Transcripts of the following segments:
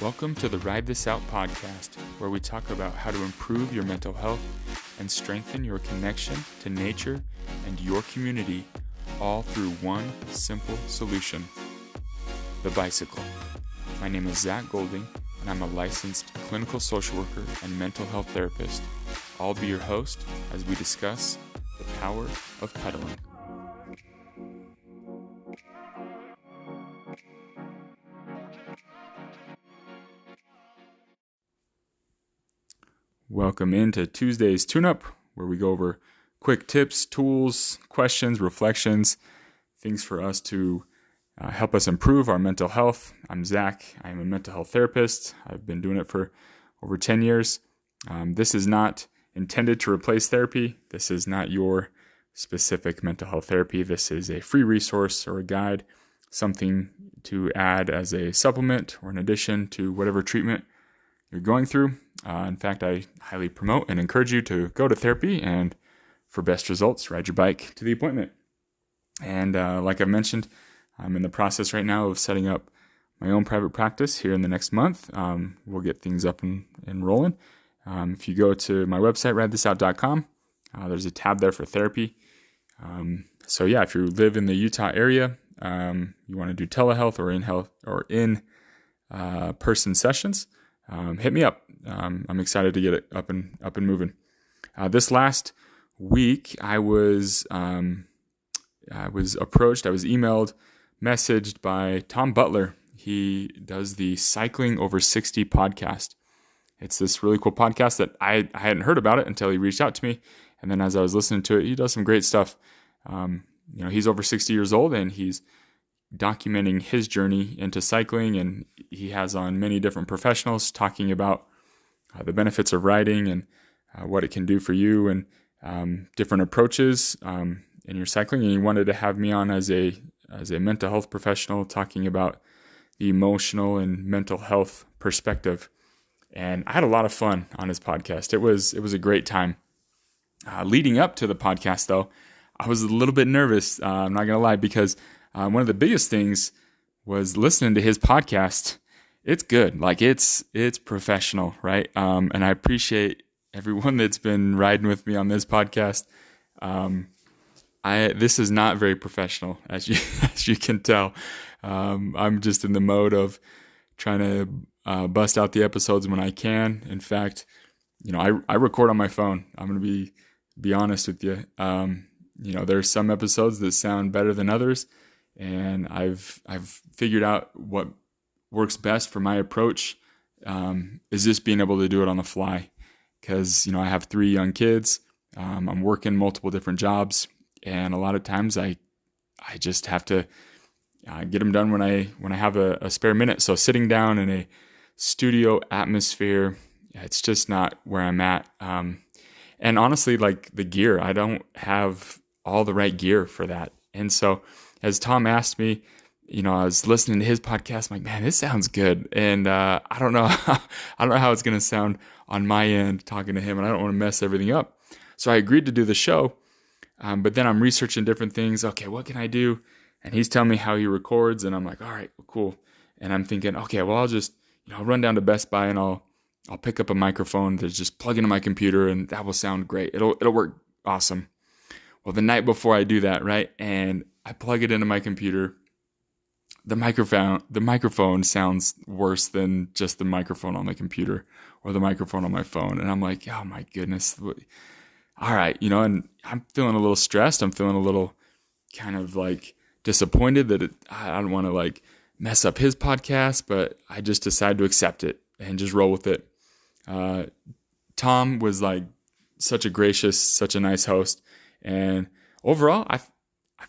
Welcome to the Ride This Out podcast, where we talk about how to improve your mental health and strengthen your connection to nature and your community, all through one simple solution: the bicycle. My name is Zach Golding, and I'm a licensed clinical social worker and mental health therapist. I'll be your host as we discuss the power of pedaling. Welcome into Tuesday's Tune-Up, where we go over quick tips, tools, questions, reflections, things for us to help us improve our mental health. I'm Zach. I'm a mental health therapist. I've been doing it for over 10 years. This is not intended to replace therapy. This is not your specific mental health therapy. This is a free resource or a guide, something to add as a supplement or an addition to whatever treatment you're going through. In fact, I highly promote and encourage you to go to therapy, and for best results, ride your bike to the appointment. And like I've mentioned, I'm in the process right now of setting up my own private practice here in the next month. We'll get things up and rolling. If you go to my website, ridethisout.com, there's a tab there for therapy. So yeah, if you live in the Utah area, you want to do telehealth or in person sessions, hit me up. I'm excited to get it up and moving. This last week, I was approached. I was emailed, messaged by Tom Butler. He does the Cycling Over 60 podcast. It's this really cool podcast that I hadn't heard about it until he reached out to me. And then as I was listening to it, he does some great stuff. He's over 60 years old, and he's documenting his journey into cycling, and he has on many different professionals talking about the benefits of riding and what it can do for you, and different approaches in your cycling. And he wanted to have me on as a mental health professional, talking about the emotional and mental health perspective. And I had a lot of fun on his podcast. It was a great time. Leading up to the podcast, though, I was a little bit nervous. I'm not gonna lie, because one of the biggest things was listening to his podcast. It's good. Like it's professional, right? And I appreciate everyone that's been riding with me on this podcast. This is not very professional, as you can tell. I'm just in the mode of trying to bust out the episodes when I can. In fact, I record on my phone. I'm going to be honest with you. There's some episodes that sound better than others, and I've figured out what works best for my approach is just being able to do it on the fly, because I have 3 young kids. I'm working multiple different jobs, and a lot of times I just have to get them done when I have a spare minute. So sitting down in a studio atmosphere, it's just not where I'm at. And honestly, like the gear, I don't have all the right gear for that. And so as Tom asked me, I was listening to his podcast. I'm like, man, this sounds good. And I don't know how it's going to sound on my end talking to him, and I don't want to mess everything up. So I agreed to do the show. But then I'm researching different things. Okay, what can I do? And he's telling me how he records, and I'm like, all right, well, cool. And I'm thinking, okay, well, I'll just run down to Best Buy, and I'll pick up a microphone that's just plug into my computer, and that will sound great. It'll work awesome. Well, the night before I do that, right, and I plug it into my computer, the microphone sounds worse than just the microphone on my computer or the microphone on my phone. And I'm like, oh my goodness. All right. And I'm feeling a little stressed. I'm feeling a little kind of like disappointed that I don't want to like mess up his podcast, but I just decided to accept it and just roll with it. Tom was like such a nice host. And overall, I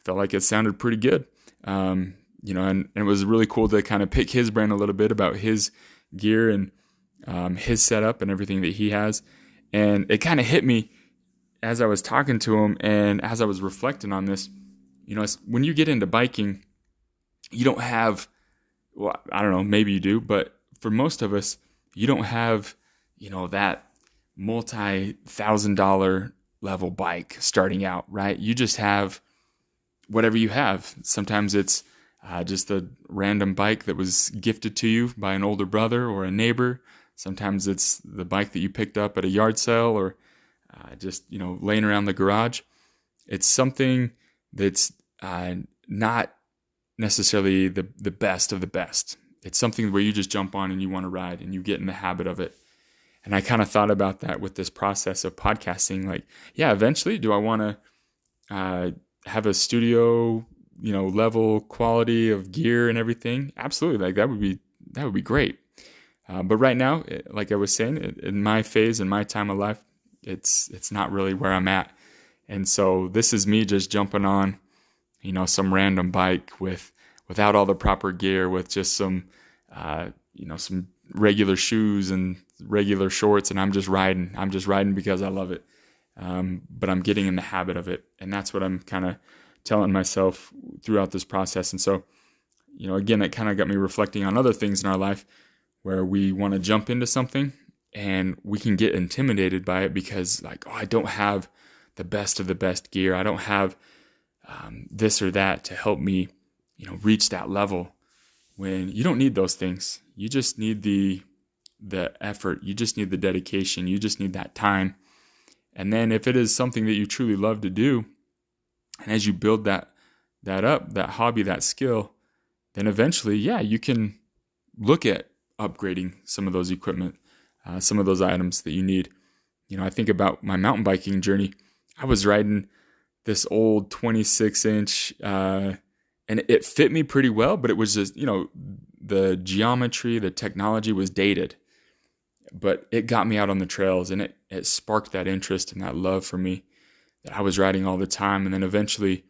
felt like it sounded pretty good. And it was really cool to kind of pick his brain a little bit about his gear and his setup and everything that he has. And it kind of hit me as I was talking to him and as I was reflecting on this. When you get into biking, you don't have, well, I don't know, maybe you do, but for most of us, you don't have, that multi-$1,000 level bike starting out, right? You just have whatever you have. Sometimes it's just a random bike that was gifted to you by an older brother or a neighbor. Sometimes it's the bike that you picked up at a yard sale or just, laying around the garage. It's something that's not necessarily the best of the best. It's something where you just jump on and you want to ride and you get in the habit of it. And I kind of thought about that with this process of podcasting. Like, yeah, eventually, do I want to have a studio, level quality of gear and everything? Absolutely. Like that would be great. But right now, like I was saying, in my phase, in my time of life, it's not really where I'm at. And so this is me just jumping on, some random bike without all the proper gear, with just some regular shoes and regular shorts, and I'm just riding because I love it. But I'm getting in the habit of it. And that's what I'm kind of telling myself throughout this process. And so, again, it kind of got me reflecting on other things in our life where we want to jump into something and we can get intimidated by it because I don't have the best of the best gear. I don't have this or that to help me, reach that level, when you don't need those things. You just need the effort. You just need the dedication. You just need that time. And then if it is something that you truly love to do, and as you build that up, that hobby, that skill, then eventually, you can look at upgrading some of those equipment, some of those items that you need. I think about my mountain biking journey. I was riding this old 26-inch, and it fit me pretty well, but it was just, the geometry, the technology was dated. But it got me out on the trails, and it sparked that interest and that love for me that I was riding all the time. And then eventually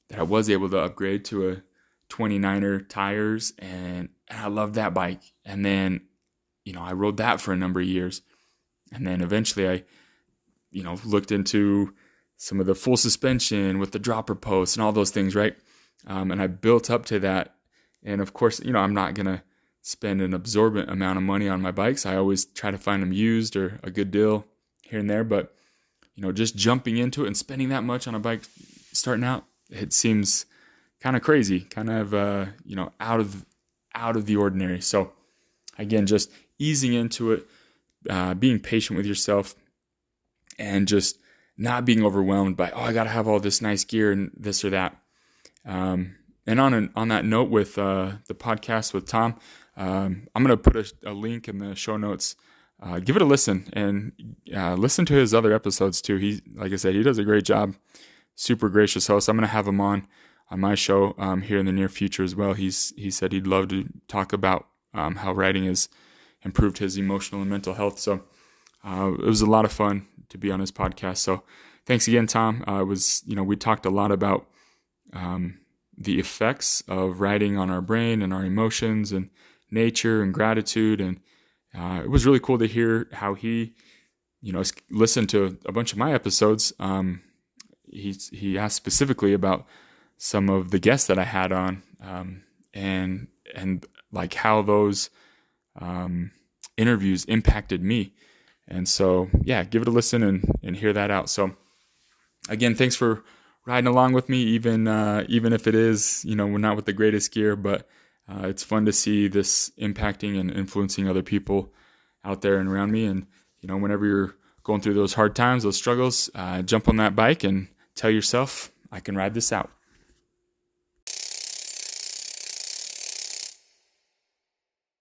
that I was able to upgrade to a 29er tires, and I loved that bike. And then, I rode that for a number of years. And then eventually I, looked into some of the full suspension with the dropper posts and all those things, right? And I built up to that. And of course, I'm not going to spend an absorbent amount of money on my bikes. I always try to find them used or a good deal here and there. But, just jumping into it and spending that much on a bike starting out, it seems kind of crazy, kind of, out of the ordinary. So again, just easing into it, being patient with yourself, and just not being overwhelmed by, I got to have all this nice gear and this or that. And on that note with the podcast with Tom, I'm going to put a link in the show notes. Give it a listen, and listen to his other episodes too. He, like I said, he does a great job. Super gracious host. I'm going to have him on my show here in the near future as well. He said he'd love to talk about how writing has improved his emotional and mental health. So it was a lot of fun to be on his podcast. So thanks again, Tom. We talked a lot about the effects of writing on our brain and our emotions and nature and gratitude. And it was really cool to hear how he, listened to a bunch of my episodes. He asked specifically about some of the guests that I had on, and like how those interviews impacted me. And so, give it a listen and hear that out. So again, thanks for riding along with me, even if it is, we're not with the greatest gear, but it's fun to see this impacting and influencing other people out there and around me. And, whenever you're going through those hard times, those struggles, jump on that bike and tell yourself, I can ride this out.